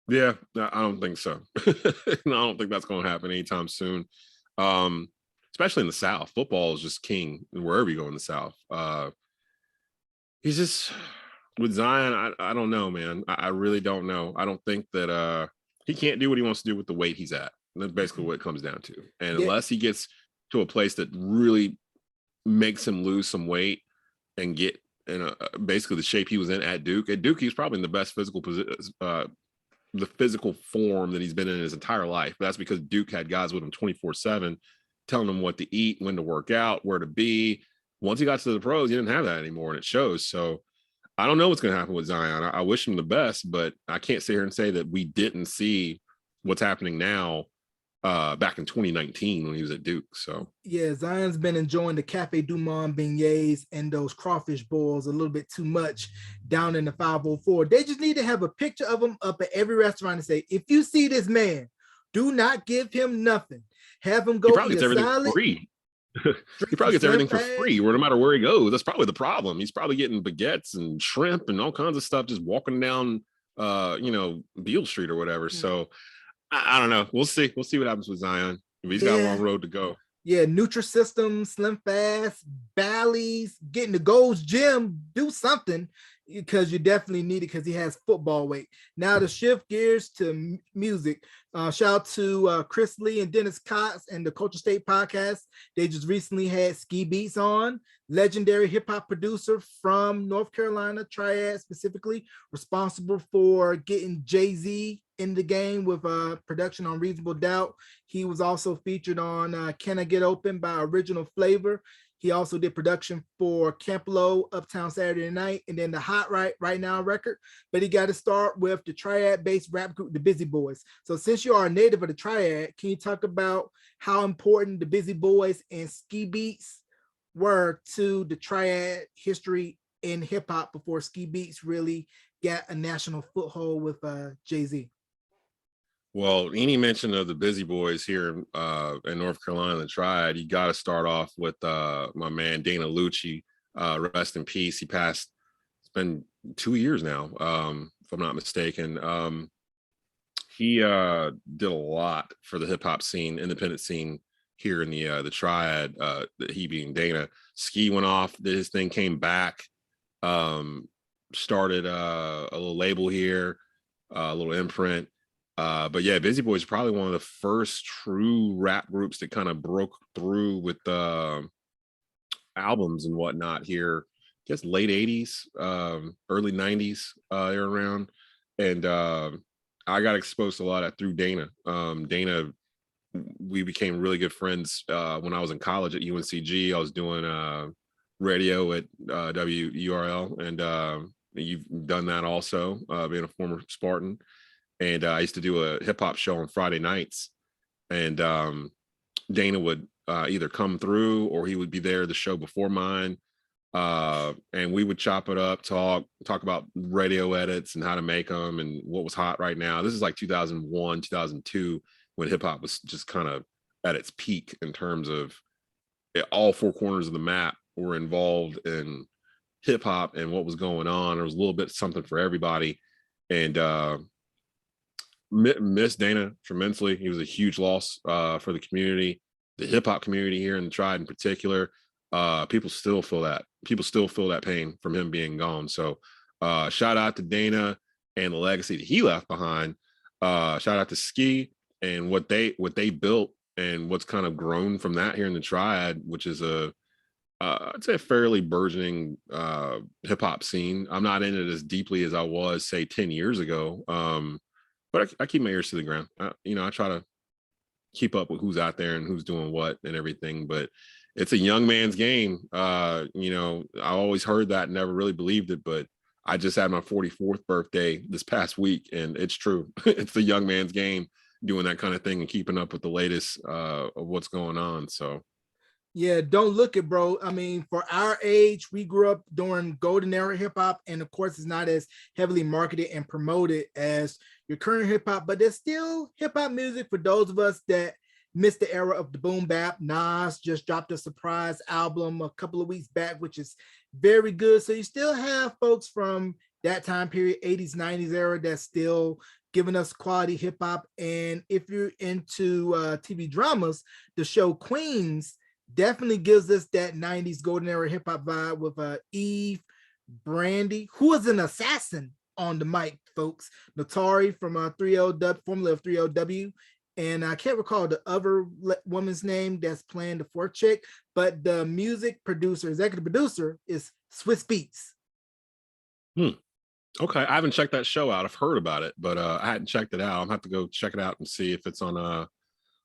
Yeah, I don't think so. I don't think that's going to happen anytime soon. Especially in the South, football is just king wherever you go in the South. He's just with Zion. I don't know, man. I really don't know. I don't think that he can't do what he wants to do with the weight he's at. And that's basically what it comes down to. And unless he gets to a place that really makes him lose some weight and get in basically the shape he was in at Duke. At Duke, he's probably in the best physical position. The physical form that he's been in his entire life. But that's because Duke had guys with him 24/7, telling him what to eat, when to work out, where to be. Once he got to the pros, he didn't have that anymore, and it shows. So I don't know what's going to happen with Zion. I wish him the best, but I can't sit here and say that we didn't see what's happening now back in 2019 when he was at Duke. So yeah, Zion's been enjoying the Cafe Du Monde beignets and those crawfish balls a little bit too much down in the 504. They just need to have a picture of him up at every restaurant and say, if you see this man, do not give him nothing. Have him go eat a salad. Free. He probably gets everything for free, where no matter where he goes. That's probably the problem. He's probably getting baguettes and shrimp and all kinds of stuff just walking down Beale Street or whatever. So I don't know. We'll see. We'll see what happens with Zion. He's got a long road to go. Yeah, Nutrisystem, Slim Fast, Bally's, getting the Gold's Gym, do something, because you definitely need it, because he has football weight. Now to shift gears to music, shout out to Chris Lee and Dennis Cox and the Culture State podcast. They just recently had Ski Beats on, legendary hip-hop producer from North Carolina, Triad specifically, responsible for getting Jay-Z in the game with production on Reasonable Doubt. He was also featured on Can I Get Open by Original Flavor. He also did production for Camp Low, Uptown Saturday Night, and then the Hot Right Now record. But he got to start with the Triad-based rap group, the Busy Boys. So since you are a native of the Triad, can you talk about how important the Busy Boys and Ski Beats were to the Triad history in hip-hop before Ski Beats really got a national foothold with Jay-Z? Well, any mention of the Busy Boys here in North Carolina, the Triad, you got to start off with my man Dana Lucci. Rest in peace. He passed. It's been 2 years now, if I'm not mistaken. He did a lot for the hip hop scene, independent scene here in the Triad. He being Dana. Ski went off, did his thing, came back, started a little label here, a little imprint. But yeah, Busy Boys is probably one of the first true rap groups that kind of broke through with albums and whatnot here. I guess late 80s, early 90s, they're around. And I got exposed to a lot of that through Dana. Dana, we became really good friends when I was in college at UNCG. I was doing radio at WURL, and you've done that also, being a former Spartan. And I used to do a hip hop show on Friday nights, and Dana would either come through or he would be there the show before mine, and we would chop it up, talk about radio edits and how to make them and what was hot right now. This is like 2001, 2002, when hip hop was just kind of at its peak in terms of all four corners of the map were involved in hip hop and what was going on. There was a little bit something for everybody, and miss Dana tremendously. He was a huge loss for the community. the hip hop community here in the Triad in particular, people still feel that. People still feel that pain from him being gone. So shout out to Dana and the legacy that he left behind. Shout out to Ski and what they built and what's kind of grown from that here in the Triad, which is I'd say a fairly burgeoning hip hop scene. I'm not in it as deeply as I was, say, 10 years ago. But I keep my ears to the ground. I try to keep up with who's out there and who's doing what and everything. But it's a young man's game. I always heard that, never really believed it, but I just had my 44th birthday this past week, and it's true. It's the young man's game, doing that kind of thing and keeping up with the latest of what's going on. So yeah, don't look it, bro. I mean, for our age, we grew up during golden era hip hop, and of course, it's not as heavily marketed and promoted as your current hip hop, but there's still hip hop music for those of us that missed the era of the boom bap. Nas just dropped a surprise album a couple of weeks back, which is very good. So you still have folks from that time period, 80s, 90s era, that's still giving us quality hip hop. And if you're into TV dramas, the show Queens definitely gives us that 90s golden era hip hop vibe with Eve, Brandy, who is an assassin on the mic, folks. Natari from 3LW, formerly of 3LW. And I can't recall the other woman's name that's playing the fourth chick, but the music producer, executive producer is Swiss Beats. Okay, I haven't checked that show out. I've heard about it, but I hadn't checked it out. I'm gonna have to go check it out and see if it's on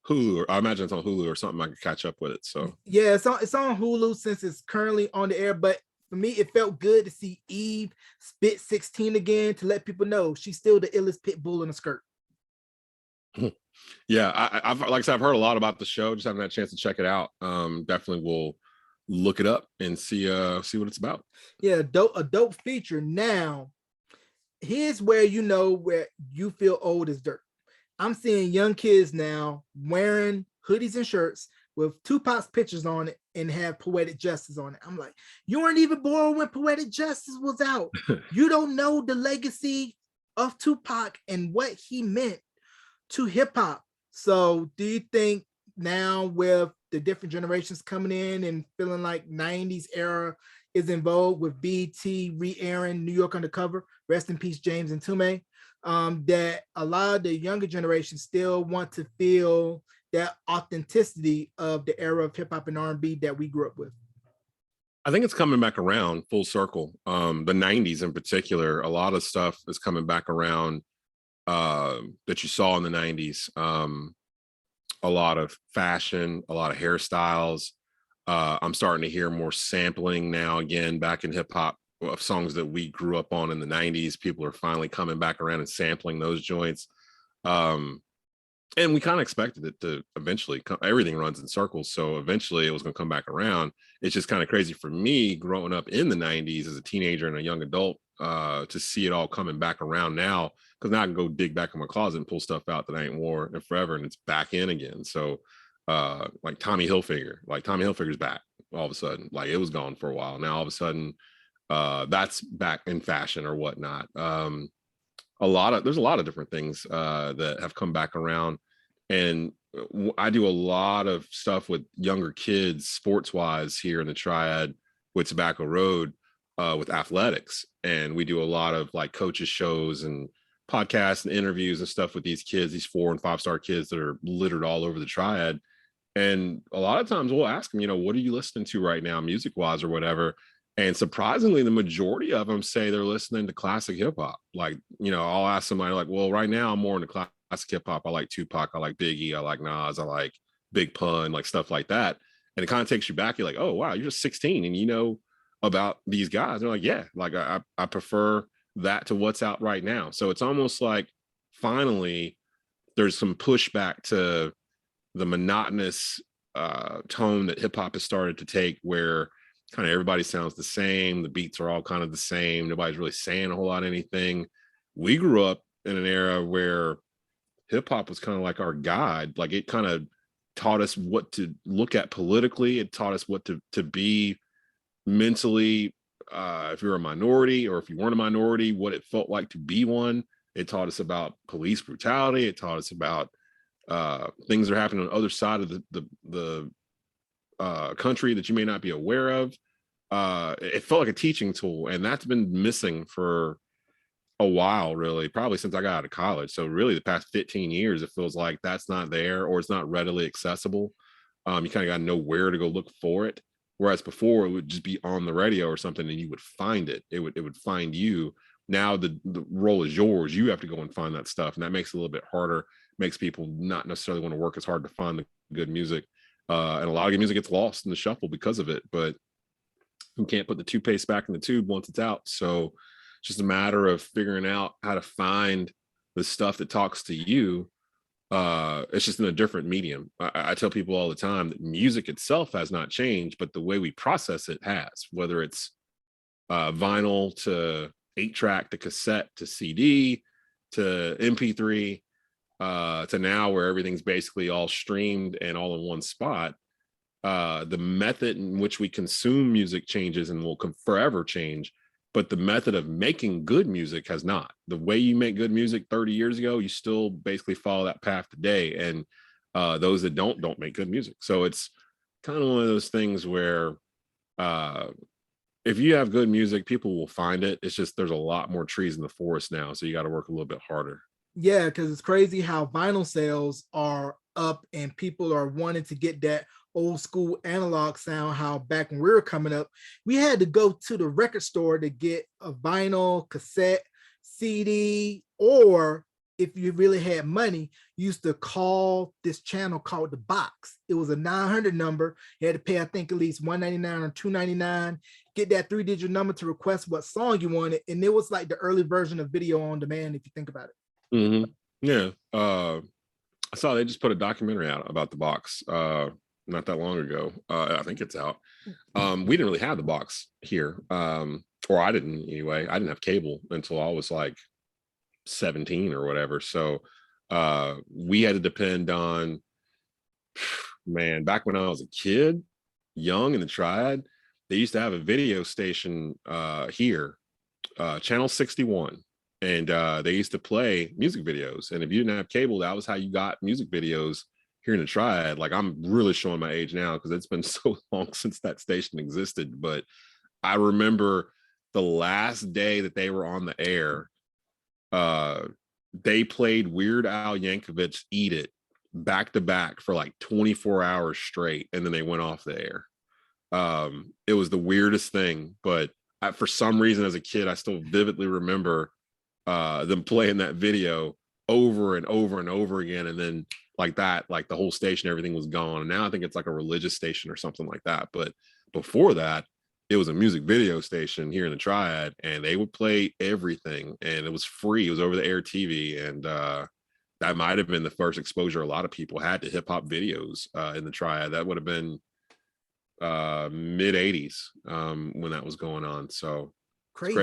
Hulu, or I imagine it's on Hulu or something. I could catch up with it. So yeah, it's on Hulu since it's currently on the air. But for me, it felt good to see Eve spit 16 again, to let people know she's still the illest pit bull in a skirt. Yeah, I've like I said, I've heard a lot about the show. Just haven't had a chance to check it out. Definitely will look it up and see what it's about. Yeah, a dope feature. Now, here's where where you feel old as dirt. I'm seeing young kids now wearing hoodies and shirts with Tupac's pictures on it and have Poetic Justice on it. I'm like, you weren't even born when Poetic Justice was out. You don't know the legacy of Tupac and what he meant to hip hop. So do you think now, with the different generations coming in and feeling like 90s era is in vogue, with BT re-airing New York Undercover, rest in peace James and Tume, that a lot of the younger generation still want to feel that authenticity of the era of hip hop and R&B that we grew up with? I think it's coming back around full circle. The 90s in particular, a lot of stuff is coming back around that you saw in the 90s. A lot of fashion, a lot of hairstyles. I'm starting to hear more sampling now again back in hip hop of songs that we grew up on in the 90s. People are finally coming back around and sampling those joints. And we kind of expected it to eventually come. Everything runs in circles. So eventually it was going to come back around. It's just kind of crazy for me growing up in the 90s as a teenager and a young adult to see it all coming back around now. Because now I can go dig back in my closet and pull stuff out that I ain't wore in forever, and it's back in again. So like Tommy Hilfiger's back all of a sudden. Like, it was gone for a while. Now all of a sudden that's back in fashion or whatnot. There's a lot of different things that have come back around, and I do a lot of stuff with younger kids sports wise here in the Triad with Tobacco Road with athletics, and we do a lot of like coaches shows and podcasts and interviews and stuff with these kids, these 4 and 5 star kids that are littered all over the Triad. And a lot of times we'll ask them, what are you listening to right now, music wise or whatever? And surprisingly, the majority of them say they're listening to classic hip hop. Like, I'll ask somebody like, well, right now I'm more into classic hip hop. I like Tupac, I like Biggie, I like Nas, I like Big Pun, like stuff like that. And it kind of takes you back. You're like, oh, wow, you're just 16 and you know about these guys. They're like, yeah, like I prefer that to what's out right now. So it's almost like finally there's some pushback to the monotonous tone that hip hop has started to take, where kind of everybody sounds the same. The beats are all kind of the same. Nobody's really saying a whole lot of anything. We grew up in an era where hip hop was kind of like our guide. Like, it kind of taught us what to look at politically. It taught us what to be mentally, if you're a minority or if you weren't a minority, what it felt like to be one. It taught us about police brutality. It taught us about things are happening on the other side of the country that you may not be aware of. It felt like a teaching tool, and that's been missing for a while, really, probably since I got out of college. So really the past 15 years, it feels like that's not there, or it's not readily accessible. You kind of got to know where to go look for it. Whereas before it would just be on the radio or something and you would find it. It would find you. Now the role is yours. You have to go and find that stuff. And that makes it a little bit harder, makes people not necessarily want to work as hard to find the good music. And a lot of good music gets lost in the shuffle because of it. But you can't put the toothpaste back in the tube once it's out. So it's just a matter of figuring out how to find the stuff that talks to you. It's just in a different medium. I tell people all the time that music itself has not changed, but the way we process it has, whether it's vinyl to 8-track to cassette to CD to MP3 to now where everything's basically all streamed and all in one spot. The method in which we consume music changes and will forever change, but the method of making good music has not. The way you make good music 30 years ago, you still basically follow that path today. And those that don't make good music. So it's kind of one of those things where if you have good music, people will find it. It's just there's a lot more trees in the forest now. So you got to work a little bit harder. Yeah, because it's crazy how vinyl sales are up and people are wanting to get that old school analog sound. How back when we were coming up, we had to go to the record store to get a vinyl, cassette, CD, or if you really had money, you used to call this channel called the box. It was a 900 number. You had to pay, I think, at least $1.99 or $2.99, get that 3-digit number to request what song you wanted. And it was like the early version of video on demand, if you think about it. Mm-hmm. Yeah. I saw they just put a documentary out about the box not that long ago. I think it's out. We didn't really have the box here. Or I didn't anyway. I didn't have cable until I was like 17 or whatever. So we had to depend on, man, back when I was a kid, young in the Triad, they used to have a video station here, Channel 61. And they used to play music videos. And if you didn't have cable, that was how you got music videos here in the Triad. Like, I'm really showing my age now because it's been so long since that station existed. But I remember the last day that they were on the air, they played Weird Al Yankovic's Eat It back to back for like 24 hours straight. And then they went off the air. It was the weirdest thing. But for some reason, as a kid, I still vividly remember them playing that video over and over and over again, and then like that, like the whole station, everything was gone. And now I think it's like a religious station or something like that. But before that, it was a music video station here in the Triad, and they would play everything, and it was free. It was over the air TV, and that might have been the first exposure a lot of people had to hip hop videos in the Triad. That would have been mid 80s when that was going on. So it's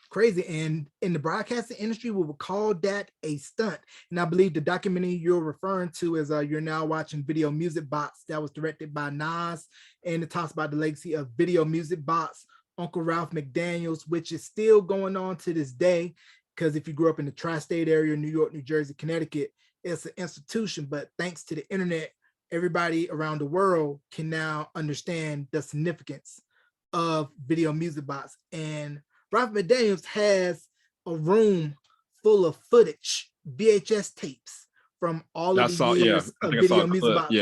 crazy. And in the broadcasting industry, we would call that a stunt. And I believe the documentary you're referring to is You're Now Watching Video Music Box, that was directed by Nas, and it talks about the legacy of Video Music Box, Uncle Ralph McDaniels, which is still going on to this day. Because if you grew up in the tri-state area, New York, New Jersey, Connecticut, it's an institution. But thanks to the internet, everybody around the world can now understand the significance of Video Music Box. And Ralph McDaniels has a room full of footage, VHS tapes from all of the years of Video Music Box.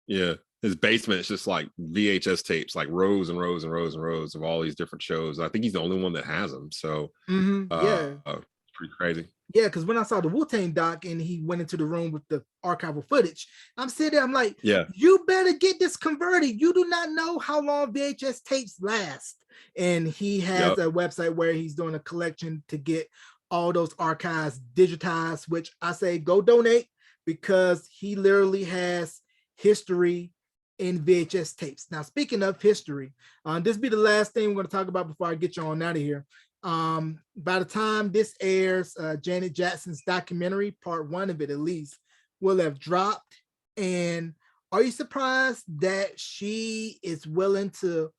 Yeah, his basement is just like VHS tapes, like rows and rows and rows and rows of all these different shows. I think he's the only one that has them. So pretty crazy. Yeah, because when I saw the Wu-Tang doc and he went into the room with the archival footage, I'm sitting there, I'm like, you better get this converted. You do not know how long VHS tapes last. And he has a website where he's doing a collection to get all those archives digitized, which I say go donate, because he literally has history in VHS tapes. Now, speaking of history, this will be the last thing we're going to talk about before I get you on out of here. By the time this airs, Janet Jackson's documentary, part 1 of it at least, will have dropped. And are you surprised that she is willing to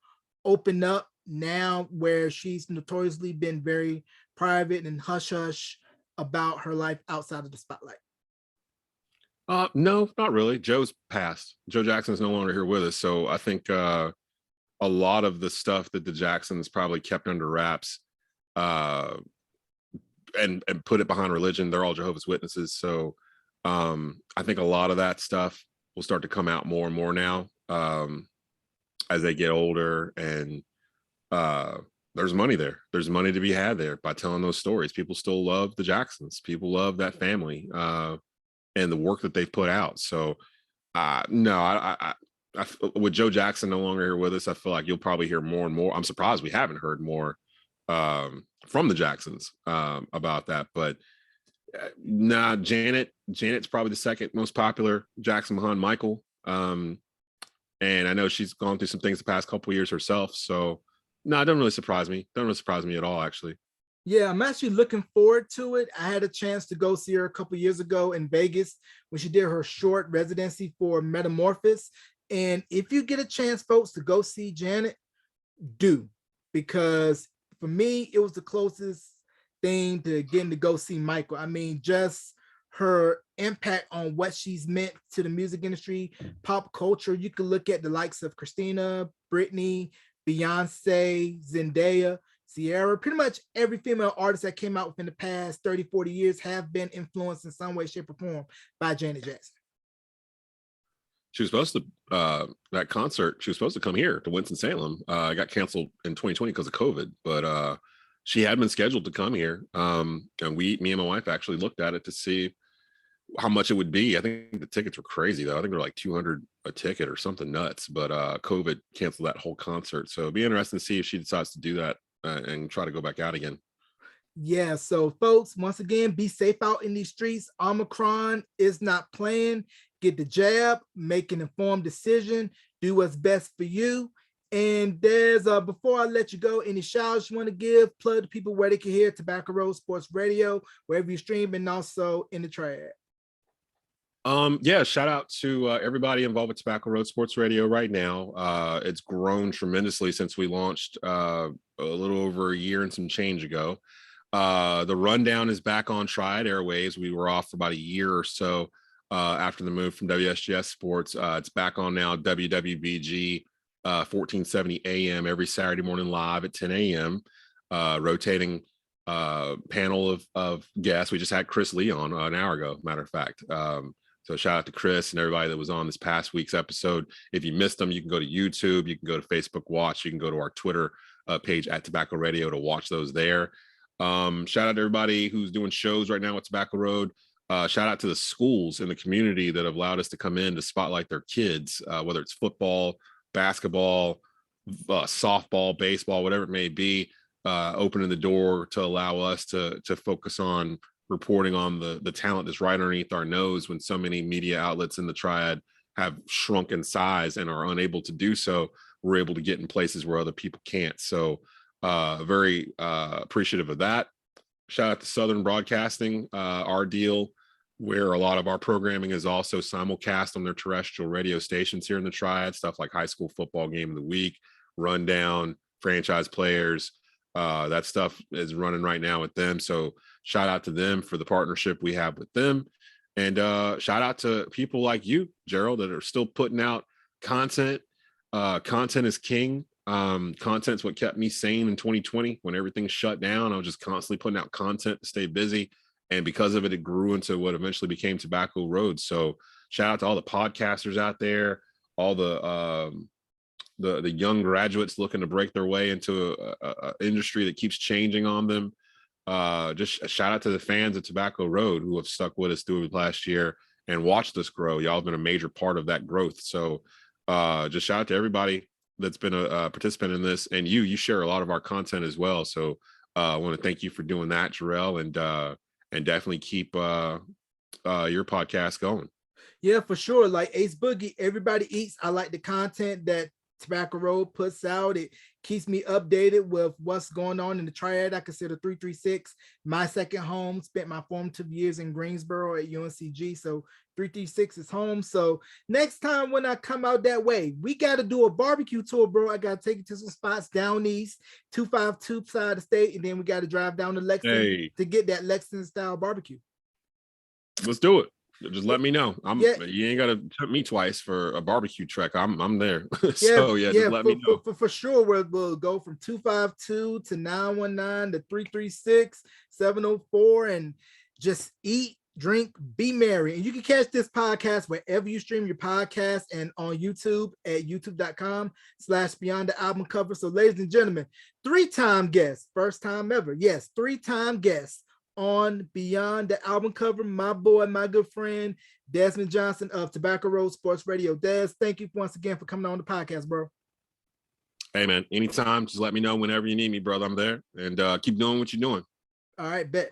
open up now, where she's notoriously been very private and hush hush about her life outside of the spotlight? No, not really. Joe's passed. Joe Jackson is no longer here with us, so I think a lot of the stuff that the Jacksons probably kept under wraps, uh, and put it behind religion. They're all Jehovah's Witnesses, so I think a lot of that stuff will start to come out more and more now as they get older, and there's money there. There's money to be had there by telling those stories. People still love the Jacksons. People love that family and the work that they've put out. So no, with Joe Jackson no longer here with us, I feel like you'll probably hear more and more. I'm surprised we haven't heard more from the Jacksons about that. But nah, Janet's probably the second most popular Jackson behind Michael. And I know she's gone through some things the past couple of years herself. So no, it doesn't really surprise me. Doesn't really surprise me at all, actually. Yeah, I'm actually looking forward to it. I had a chance to go see her a couple years ago in Vegas when she did her short residency for Metamorphosis. And if you get a chance, folks, to go see Janet, do, because for me, it was the closest thing to getting to go see Michael. I mean, just her impact on what she's meant to the music industry, pop culture. You can look at the likes of Christina, Britney, Beyonce, Zendaya, Sierra, pretty much every female artist that came out within the past 30, 40 years have been influenced in some way, shape, or form by Janet Jackson. She was supposed to that concert. She was supposed to come here to Winston-Salem. It got canceled in 2020 because of COVID, but she had been scheduled to come here. And me and my wife actually looked at it to see how much it would be. I think the tickets were crazy though. I think they're like 200 a ticket or something nuts. But COVID canceled that whole concert. So it'd be interesting to see if she decides to do that and try to go back out again. Yeah, so folks, once again, be safe out in these streets. Omicron is not playing. Get the jab, make an informed decision, do what's best for you. And there's before I let you go, any shout outs you want to give, plug the people where they can hear Tobacco Road Sports Radio, wherever you stream, and also in the triad. Yeah, shout out to everybody involved with Tobacco Road Sports Radio right now. It's grown tremendously since we launched a little over a year and some change ago. The rundown is back on Triad Airwaves. We were off for about a year or so after the move from WSGS Sports. It's back on now, WWBG 1470 AM every Saturday morning live at 10 a.m. Rotating panel of guests. We just had Chris Lee on an hour ago, matter of fact. So shout out to Chris and everybody that was on this past week's episode. If you missed them, you can go to YouTube, you can go to Facebook Watch, you can go to our Twitter page at Tobacco Radio to watch those there. Shout out to everybody who's doing shows right now with Tobacco Road. Shout out to the schools in the community that have allowed us to come in to spotlight their kids, whether it's football, basketball, softball, baseball, whatever it may be, opening the door to allow us to focus on reporting on the talent that's right underneath our nose when so many media outlets in the Triad have shrunk in size and are unable to do so. We're able to get in places where other people can't. So very appreciative of that. Shout out to Southern Broadcasting, our deal where a lot of our programming is also simulcast on their terrestrial radio stations here in the Triad, stuff like high school football game of the week, rundown, franchise players. That stuff is running right now with them. So shout out to them for the partnership we have with them. And shout out to people like you, Gerald, that are still putting out content. Content is king. Content's what kept me sane in 2020 when everything shut down. I was just constantly putting out content to stay busy. And because of it, it grew into what eventually became Tobacco Road. So shout out to all the podcasters out there, all the young graduates looking to break their way into a industry that keeps changing on them. Just a shout out to the fans of Tobacco Road who have stuck with us through the last year and watched us grow. Y'all have been a major part of that growth. So just shout out to everybody that's been a participant in this, and you share a lot of our content as well. So I want to thank you for doing that, Jarrell, and definitely keep your podcast going. Yeah, for sure. Like Ace Boogie, everybody eats. I like the content that Tobacco Road puts out. It keeps me updated with what's going on in the Triad. I consider 336 my second home. Spent my formative years in Greensboro at UNCG, so 336 is home. So next time when I come out that way, we got to do a barbecue tour, bro. I got to take you to some spots down east, 252 side of the state, and then we got to drive down to Lexington to get that Lexington style barbecue. Let's do it. Just let me know. You ain't gotta tempt me twice for a barbecue trek. I'm there. So just let me know. For sure. We'll go from 252 to 919 to 336 704 and just eat, drink, be merry. And you can catch this podcast wherever you stream your podcast and on YouTube at youtube.com/Beyond the Album Cover. So, ladies and gentlemen, 3-time guest, first time ever. Yes, 3-time guest on Beyond the Album Cover, my boy, my good friend, Desmond Johnson of Tobacco Road Sports Radio. Des, thank you once again for coming on the podcast, bro. Hey, man, anytime. Just let me know whenever you need me, brother. I'm there. And keep doing what you're doing. All right, bet.